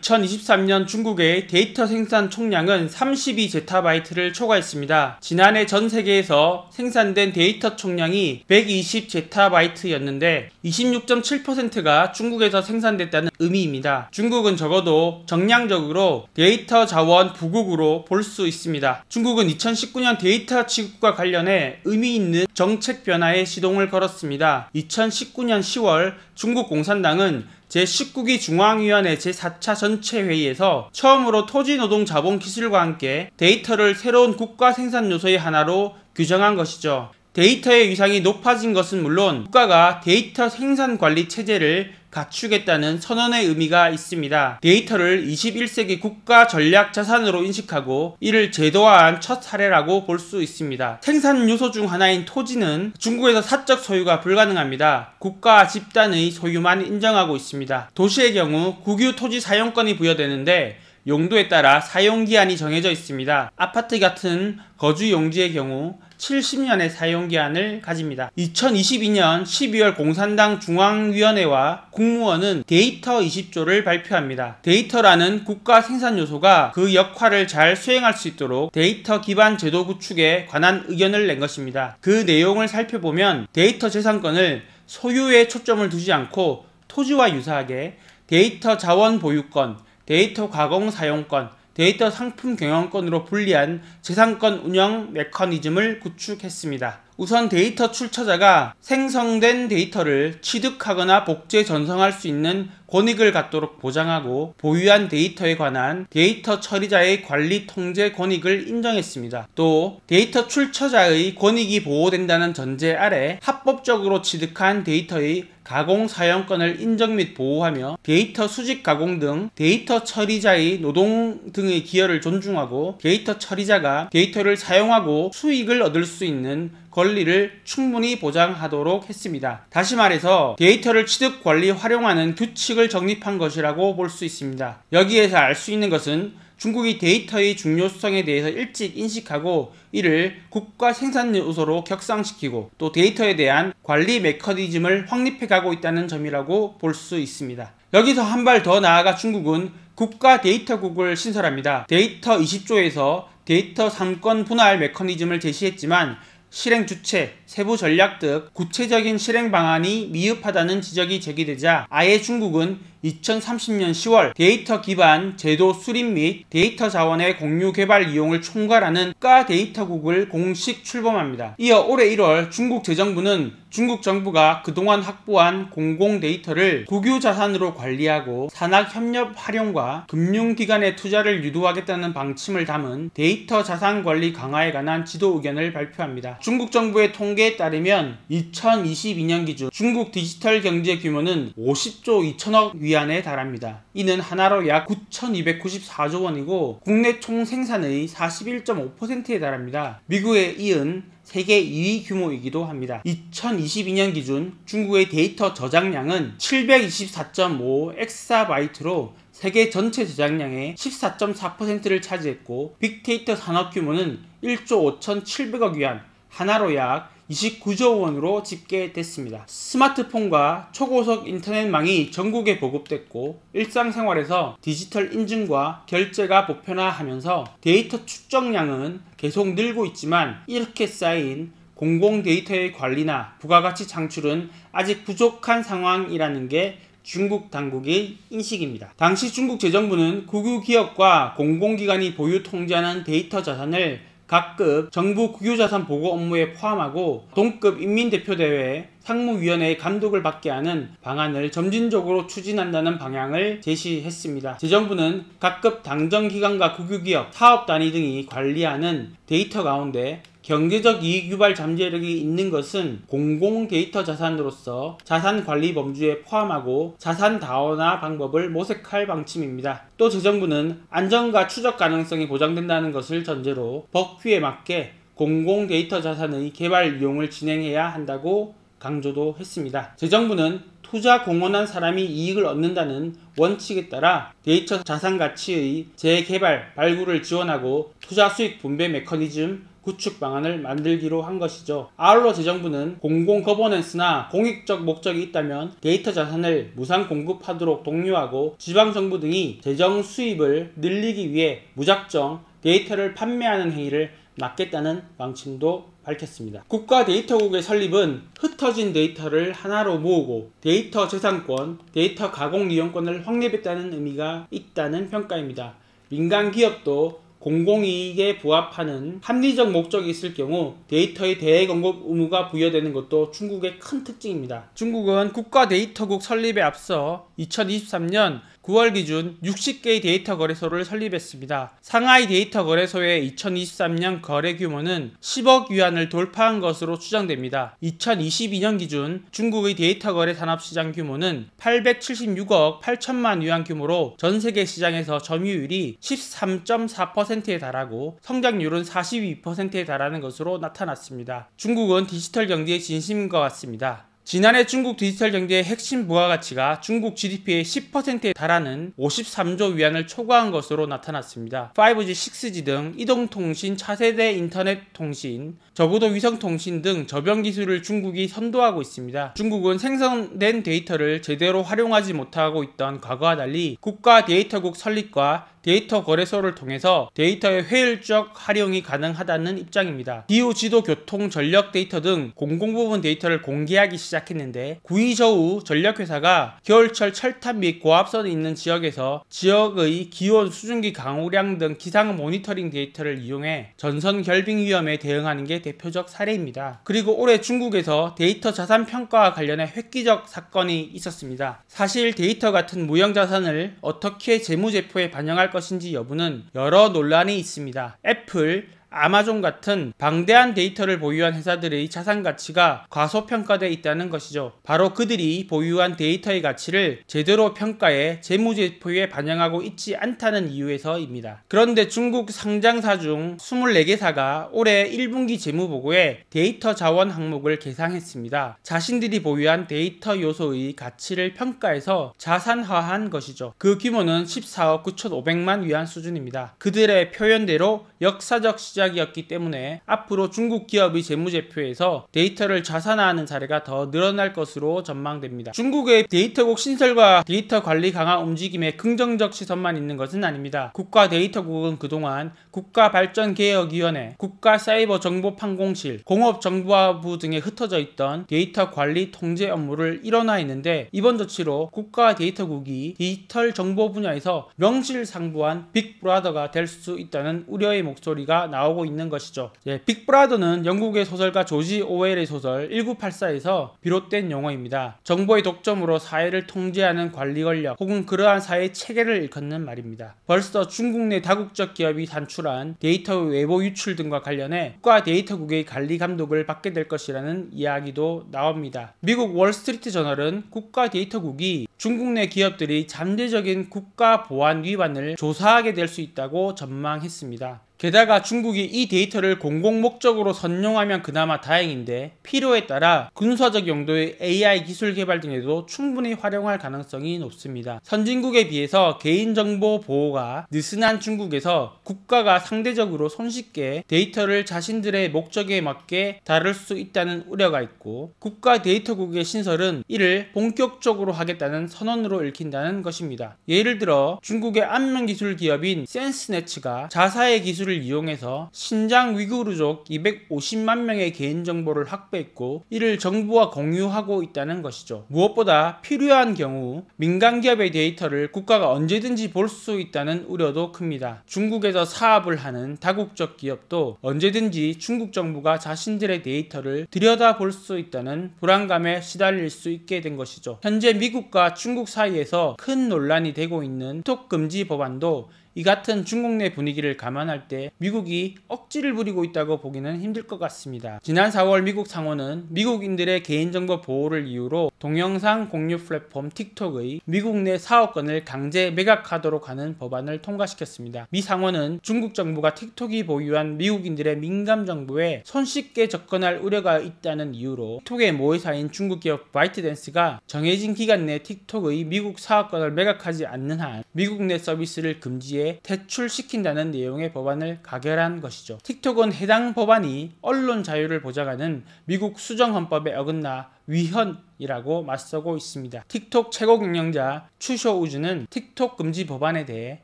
2023년 중국의 데이터 생산 총량은 32제타바이트를 초과했습니다. 지난해 전 세계에서 생산된 데이터 총량이 120제타바이트였는데 26.7%가 중국에서 생산됐다는 의미입니다. 중국은 적어도 정량적으로 데이터 자원 부국으로 볼 수 있습니다. 중국은 2019년 데이터 취급과 관련해 의미 있는 정책 변화에 시동을 걸었습니다. 2019년 10월 중국 공산당은 제19기 중앙위원회 제4차 전체회의에서 처음으로 토지노동자본기술과 함께 데이터를 새로운 국가 생산 요소의 하나로 규정한 것이죠. 데이터의 위상이 높아진 것은 물론 국가가 데이터 생산 관리 체제를 갖추겠다는 선언의 의미가 있습니다. 데이터를 21세기 국가 전략 자산으로 인식하고 이를 제도화한 첫 사례라고 볼 수 있습니다. 생산 요소 중 하나인 토지는 중국에서 사적 소유가 불가능합니다. 국가 집단의 소유만 인정하고 있습니다. 도시의 경우 국유 토지 사용권이 부여되는데 용도에 따라 사용기한이 정해져 있습니다. 아파트 같은 거주 용지의 경우 70년의 사용기한을 가집니다. 2022년 12월 공산당 중앙위원회와 국무원은 데이터 20조를 발표합니다. 데이터라는 국가 생산 요소가 그 역할을 잘 수행할 수 있도록 데이터 기반 제도 구축에 관한 의견을 낸 것입니다. 그 내용을 살펴보면 데이터 재산권을 소유에 초점을 두지 않고 토지와 유사하게 데이터 자원 보유권, 데이터 가공 사용권, 데이터 상품 경영권으로 분리한 재산권 운영 메커니즘을 구축했습니다. 우선 데이터 출처자가 생성된 데이터를 취득하거나 복제 전송할 수 있는 권익을 갖도록 보장하고 보유한 데이터에 관한 데이터 처리자의 관리 통제 권익을 인정했습니다. 또 데이터 출처자의 권익이 보호된다는 전제 아래 합법적으로 취득한 데이터의 가공 사용권을 인정 및 보호하며 데이터 수집 가공 등 데이터 처리자의 노동 등의 기여를 존중하고 데이터 처리자가 데이터를 사용하고 수익을 얻을 수 있는 권리를 충분히 보장하도록 했습니다. 다시 말해서 데이터를 취득, 관리, 활용하는 규칙을 정립한 것이라고 볼 수 있습니다. 여기에서 알 수 있는 것은 중국이 데이터의 중요성에 대해서 일찍 인식하고 이를 국가 생산 요소로 격상시키고 또 데이터에 대한 관리 메커니즘을 확립해가고 있다는 점이라고 볼 수 있습니다. 여기서 한 발 더 나아가 중국은 국가 데이터국을 신설합니다. 데이터 20조에서 데이터 3권 분할 메커니즘을 제시했지만 실행 주체, 세부 전략 등 구체적인 실행 방안이 미흡하다는 지적이 제기되자 아예 중국은 2030년 10월 데이터 기반 제도 수립 및 데이터 자원의 공유 개발 이용을 총괄하는 국가 데이터국을 공식 출범합니다. 이어 올해 1월 중국 재정부는 중국 정부가 그동안 확보한 공공 데이터를 국유 자산으로 관리하고 산학 협력 활용과 금융기관의 투자를 유도하겠다는 방침을 담은 데이터 자산 관리 강화에 관한 지도 의견을 발표합니다. 중국 정부의 통계에 따르면 2022년 기준 중국 디지털 경제 규모는 50조 2천억 위안에 달합니다. 이는 하나로 약 9,294조 원이고 국내 총생산의 41.5%에 달합니다. 미국에 이은 세계 2위 규모이기도 합니다. 2022년 기준 중국의 데이터 저장량은 724.5 엑사바이트로 세계 전체 저장량의 14.4%를 차지했고 빅데이터 산업 규모는 1조 5,700억 위안, 하나로 약 29조 원으로 집계됐습니다. 스마트폰과 초고속 인터넷망이 전국에 보급됐고 일상생활에서 디지털 인증과 결제가 보편화하면서 데이터 축적량은 계속 늘고 있지만 이렇게 쌓인 공공 데이터의 관리나 부가가치 창출은 아직 부족한 상황이라는 게 중국 당국의 인식입니다. 당시 중국 재정부는 국유기업과 공공기관이 보유 통제하는 데이터 자산을 각급 정부 국유자산 보고 업무에 포함하고 동급 인민대표대회 상무위원회의 감독을 받게 하는 방안을 점진적으로 추진한다는 방향을 제시했습니다. 재정부는 각급 당정기관과 국유기업, 사업단위 등이 관리하는 데이터 가운데 경제적 이익 유발 잠재력이 있는 것은 공공 데이터 자산으로서 자산 관리 범주에 포함하고 자산 다원화 방법을 모색할 방침입니다. 또 재정부는 안전과 추적 가능성이 보장된다는 것을 전제로 법규에 맞게 공공 데이터 자산의 개발 이용을 진행해야 한다고 강조도 했습니다. 재정부는 투자 공헌한 사람이 이익을 얻는다는 원칙에 따라 데이터 자산 가치의 재개발, 발굴을 지원하고 투자 수익 분배 메커니즘 구축 방안을 만들기로 한 것이죠. 아울러 재정부는 공공 거버넌스나 공익적 목적이 있다면 데이터 자산을 무상 공급하도록 독려하고 지방정부 등이 재정 수입을 늘리기 위해 무작정 데이터를 판매하는 행위를 막겠다는 방침도 밝혔습니다. 국가데이터국의 설립은 흩어진 데이터를 하나로 모으고 데이터 재산권, 데이터 가공 이용권을 확립했다는 의미가 있다는 평가입니다. 민간 기업도 공공이익에 부합하는 합리적 목적이 있을 경우 데이터의 대공급 의무가 부여되는 것도 중국의 큰 특징입니다. 중국은 국가데이터국 설립에 앞서 2023년 9월 기준 60개의 데이터 거래소를 설립했습니다. 상하이 데이터 거래소의 2023년 거래 규모는 10억 위안을 돌파한 것으로 추정됩니다. 2022년 기준 중국의 데이터 거래 산업 시장 규모는 876억 8천만 위안 규모로 전 세계 시장에서 점유율이 13.4%에 달하고 성장률은 42%에 달하는 것으로 나타났습니다. 중국은 디지털 경제의 진심인 것 같습니다. 지난해 중국 디지털 경제의 핵심 부가가치가 중국 GDP의 10%에 달하는 53조 위안을 초과한 것으로 나타났습니다. 5G, 6G 등 이동통신, 차세대 인터넷 통신, 저고도 위성통신 등 저변 기술을 중국이 선도하고 있습니다. 중국은 생성된 데이터를 제대로 활용하지 못하고 있던 과거와 달리 국가 데이터국 설립과 데이터 거래소를 통해서 데이터의 효율적 활용이 가능하다는 입장입니다. 기후, 지도, 교통, 전력 데이터 등 공공부문 데이터를 공개하기 시작했는데 구이저우 전력회사가 겨울철 철탑 및 고압선이 있는 지역에서 지역의 기온, 수증기 강우량 등 기상 모니터링 데이터를 이용해 전선 결빙 위험에 대응하는 게 대표적 사례입니다. 그리고 올해 중국에서 데이터 자산 평가와 관련해 획기적 사건이 있었습니다. 사실 데이터 같은 무형 자산을 어떻게 재무제표에 반영할 것인지 여부는 여러 논란이 있습니다. 애플, 아마존 같은 방대한 데이터를 보유한 회사들의 자산 가치가 과소평가되어 있다는 것이죠. 바로 그들이 보유한 데이터의 가치를 제대로 평가해 재무제표에 반영하고 있지 않다는 이유에서입니다. 그런데 중국 상장사 중 24개사가 올해 1분기 재무보고에 데이터 자원 항목을 계상했습니다. 자신들이 보유한 데이터 요소의 가치를 평가해서 자산화한 것이죠. 그 규모는 14억 9,500만 위안 수준입니다. 그들의 표현대로 역사적 시작이었기 때문에 앞으로 중국 기업의 재무제표에서 데이터를 자산화하는 사례가 더 늘어날 것으로 전망됩니다. 중국의 데이터국 신설과 데이터 관리 강화 움직임에 긍정적 시선만 있는 것은 아닙니다. 국가데이터국은 그동안 국가발전개혁위원회, 국가사이버정보판공실, 공업정보부 등에 흩어져 있던 데이터 관리 통제 업무를 일원화 했는데 이번 조치로 국가데이터국이 디지털 정보 분야에서 명실상부한 빅브라더가 될 수 있다는 우려의 목소리가 나오고 있는 것이죠. 빅브라더는 영국의 소설가 조지 오웰의 소설 1984에서 비롯된 용어입니다. 정보의 독점으로 사회를 통제하는 관리 권력 혹은 그러한 사회의 체계를 일컫는 말입니다. 벌써 중국 내 다국적 기업이 산출한 데이터 외부 유출 등과 관련해 국가 데이터국의 관리 감독을 받게 될 것이라는 이야기도 나옵니다. 미국 월스트리트 저널은 국가 데이터국이 중국 내 기업들이 잠재적인 국가 보안 위반을 조사하게 될 수 있다고 전망했습니다. 게다가 중국이 이 데이터를 공공 목적으로 선용하면 그나마 다행인데 필요에 따라 군사적 용도의 AI 기술 개발 등에도 충분히 활용할 가능성이 높습니다. 선진국에 비해서 개인정보 보호가 느슨한 중국에서 국가가 상대적으로 손쉽게 데이터를 자신들의 목적에 맞게 다룰 수 있다는 우려가 있고 국가 데이터국의 신설은 이를 본격적으로 하겠다는 선언으로 읽힌다는 것입니다. 예를 들어 중국의 안면 기술 기업인 센스네츠가 자사의 기술을 이용해서 신장 위구르족 250만 명의 개인정보를 확보했고 이를 정부와 공유하고 있다는 것이죠. 무엇보다 필요한 경우 민간 기업의 데이터를 국가가 언제든지 볼 수 있다는 우려도 큽니다. 중국에서 사업을 하는 다국적 기업도 언제든지 중국 정부가 자신들의 데이터를 들여다볼 수 있다는 불안감에 시달릴 수 있게 된 것이죠. 현재 미국과 중국 사이에서 큰 논란이 되고 있는 틱톡 금지 법안도 이 같은 중국 내 분위기를 감안할 때 미국이 억지를 부리고 있다고 보기는 힘들 것 같습니다. 지난 4월 미국 상원은 미국인들의 개인정보 보호를 이유로 동영상 공유 플랫폼 틱톡의 미국 내 사업권을 강제 매각하도록 하는 법안을 통과시켰습니다. 미 상원은 중국 정부가 틱톡이 보유한 미국인들의 민감 정보에 손쉽게 접근할 우려가 있다는 이유로 틱톡의 모회사인 중국 기업 바이트댄스가 정해진 기간 내 틱톡의 미국 사업권을 매각하지 않는 한 미국 내 서비스를 금지해 틱톡에 퇴출시킨다는 내용의 법안을 가결한 것이죠. 틱톡은 해당 법안이 언론 자유를 보장하는 미국 수정헌법에 어긋나 위헌이라고 맞서고 있습니다. 틱톡 최고 경영자 추쇼 우즈는 틱톡 금지 법안에 대해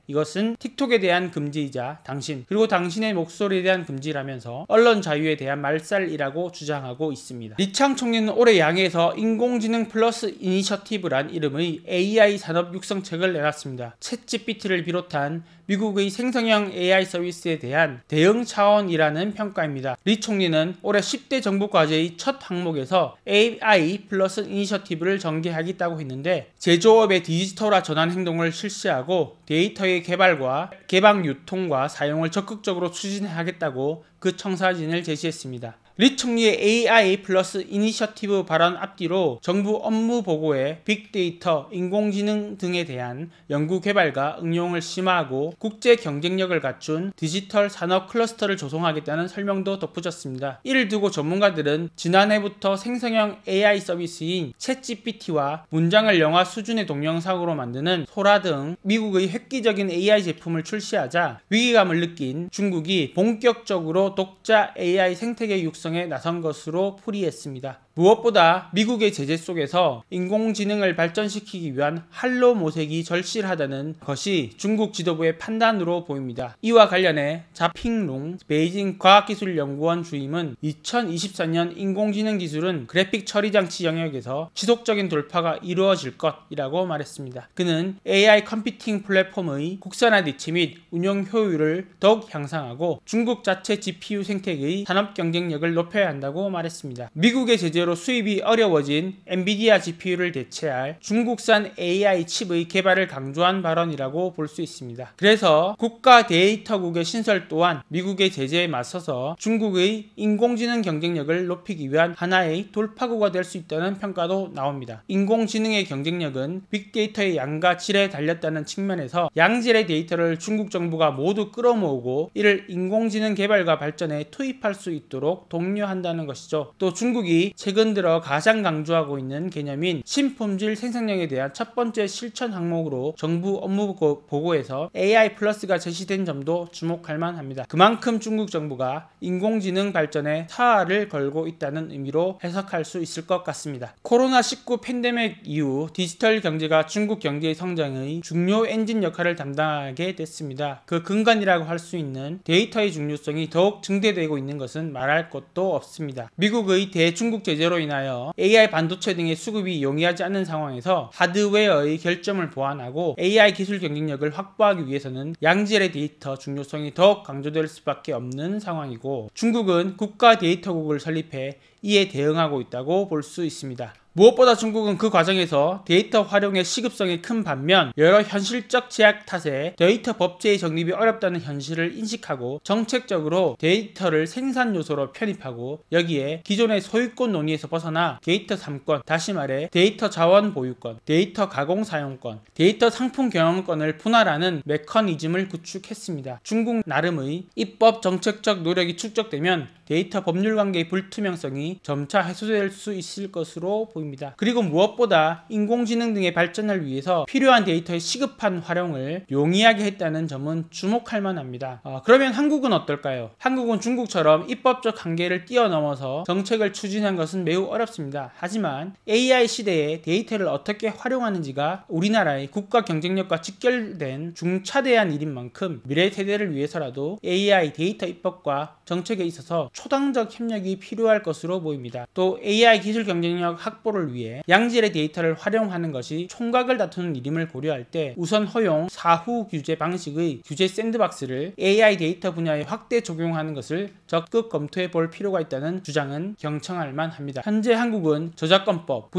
이것은 틱톡에 대한 금지이자 당신 그리고 당신의 목소리에 대한 금지라면서 언론 자유에 대한 말살이라고 주장하고 있습니다. 리창 총리는 올해 양해에서 인공지능 플러스 이니셔티브란 이름의 AI 산업 육성책을 내놨습니다. 챗GPT를 비롯한 미국의 생성형 AI 서비스에 대한 대응 차원이라는 평가입니다. 리 총리는 올해 10대 정부 과제의 첫 항목에서 AI 플러스 이니셔티브를 전개하겠다고 했는데 제조업의 디지털화 전환 행동을 실시하고 데이터의 개발과 개방 유통과 사용을 적극적으로 추진하겠다고 그 청사진을 제시했습니다. 리 총리의 AI 플러스 이니셔티브 발언 앞뒤로 정부 업무 보고에 빅데이터, 인공지능 등에 대한 연구 개발과 응용을 심화하고 국제 경쟁력을 갖춘 디지털 산업 클러스터를 조성하겠다는 설명도 덧붙였습니다. 이를 두고 전문가들은 지난해부터 생성형 AI 서비스인 챗GPT와 문장을 영화 수준의 동영상으로 만드는 소라 등 미국의 획기적인 AI 제품을 출시하자 위기감을 느낀 중국이 본격적으로 독자 AI 생태계 육성에 나선 것으로 풀이했습니다. 무엇보다 미국의 제재 속에서 인공지능을 발전시키기 위한 한로 모색이 절실하다는 것이 중국 지도부의 판단으로 보입니다. 이와 관련해 자핑룽 베이징 과학기술연구원 주임은 2024년 인공지능 기술은 그래픽 처리 장치 영역에서 지속적인 돌파가 이루어질 것이라고 말했습니다. 그는 AI 컴퓨팅 플랫폼의 국산화 대체 및 운영 효율을 더욱 향상하고 중국 자체 GPU 생태계의 산업 경쟁력을 높여야 한다고 말했습니다. 미국의 제재로 수입이 어려워진 엔비디아 GPU를 대체할 중국산 AI 칩의 개발을 강조한 발언이라고 볼 수 있습니다. 그래서 국가 데이터국의 신설 또한 미국의 제재에 맞서서 중국의 인공지능 경쟁력을 높이기 위한 하나의 돌파구가 될 수 있다는 평가도 나옵니다. 인공지능의 경쟁력은 빅데이터의 양과 질에 달렸다는 측면에서 양질의 데이터를 중국 정부가 모두 끌어모으고 이를 인공지능 개발과 발전에 투입할 수 있도록 독려한다는 것이죠. 또 중국이 최근 들어 가장 강조하고 있는 개념인 신품질 생산력에 대한 첫 번째 실천 항목으로 정부 업무 보고에서 AI 플러스가 제시된 점도 주목할 만합니다. 그만큼 중국 정부가 인공지능 발전에 타화를 걸고 있다는 의미로 해석할 수 있을 것 같습니다. 코로나19 팬데믹 이후 디지털 경제가 중국 경제의 성장의 중요 엔진 역할을 담당하게 됐습니다. 그 근간이라고 할 수 있는 데이터의 중요성이 더욱 증대되고 있는 것은 말할 것도 없습니다. 미국의 대중국 제재로 인하여 AI 반도체 등의 수급이 용이하지 않는 상황에서 하드웨어의 결점을 보완하고 AI 기술 경쟁력을 확보하기 위해서는 양질의 데이터 중요성이 더욱 강조될 수밖에 없는 상황이고 중국은 국가 데이터국을 설립해 이에 대응하고 있다고 볼 수 있습니다. 무엇보다 중국은 그 과정에서 데이터 활용의 시급성이 큰 반면 여러 현실적 제약 탓에 데이터 법제의 정립이 어렵다는 현실을 인식하고 정책적으로 데이터를 생산 요소로 편입하고 여기에 기존의 소유권 논의에서 벗어나 데이터 3권, 다시 말해 데이터 자원 보유권, 데이터 가공 사용권, 데이터 상품 경영권을 분할하는 메커니즘을 구축했습니다. 중국 나름의 입법 정책적 노력이 축적되면 데이터 법률 관계의 불투명성이 점차 해소될 수 있을 것으로 보입니다. 그리고 무엇보다 인공지능 등의 발전을 위해서 필요한 데이터의 시급한 활용을 용이하게 했다는 점은 주목할 만합니다. 그러면 한국은 어떨까요? 한국은 중국처럼 입법적 한계를 뛰어넘어서 정책을 추진한 것은 매우 어렵습니다. 하지만 AI 시대에 데이터를 어떻게 활용하는지가 우리나라의 국가 경쟁력과 직결된 중차대한 일인 만큼 미래 세대를 위해서라도 AI 데이터 입법과 정책에 있어서 초당적 협력이 필요할 것으로 보입니다. 또 AI 기술 경쟁력 확보를 위해 양질의 데이터를 활용하는 것이 총각을 다투는 일임을 고려할 때 우선 허용 사후 규제 방식의 규제 샌드박스를 AI 데이터 분야에 확대 적용하는 것을 적극 검토해 볼 필요가 있다는 주장은 경청할 만합니다. 현재 한국은 저작권법,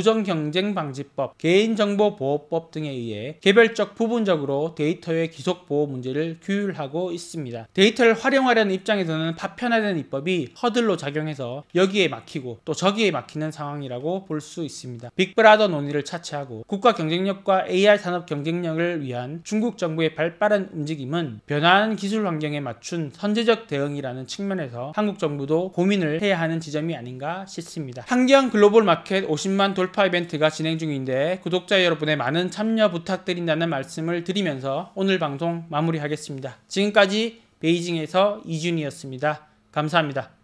부정경쟁방지법, 개인정보보호법 등에 의해 개별적 부분적으로 데이터의 기속보호 문제를 규율하고 있습니다. 데이터를 활용하려는 입장에서는 파편화된 입법이 허들로 작용해서 여기에 막히고 또 저기에 막히는 상황이라고 볼 수 있습니다. 빅브라더 논의를 차치하고 국가 경쟁력과 AI 산업 경쟁력을 위한 중국 정부의 발빠른 움직임은 변화하는 기술 환경에 맞춘 선제적 대응이라는 측면에서 대해서 한국 정부도 고민을 해야 하는 지점이 아닌가 싶습니다. 환경 글로벌 마켓 50만 돌파 이벤트가 진행 중인데 구독자 여러분의 많은 참여 부탁드린다는 말씀을 드리면서 오늘 방송 마무리하겠습니다. 지금까지 베이징에서 이준이었습니다. 감사합니다.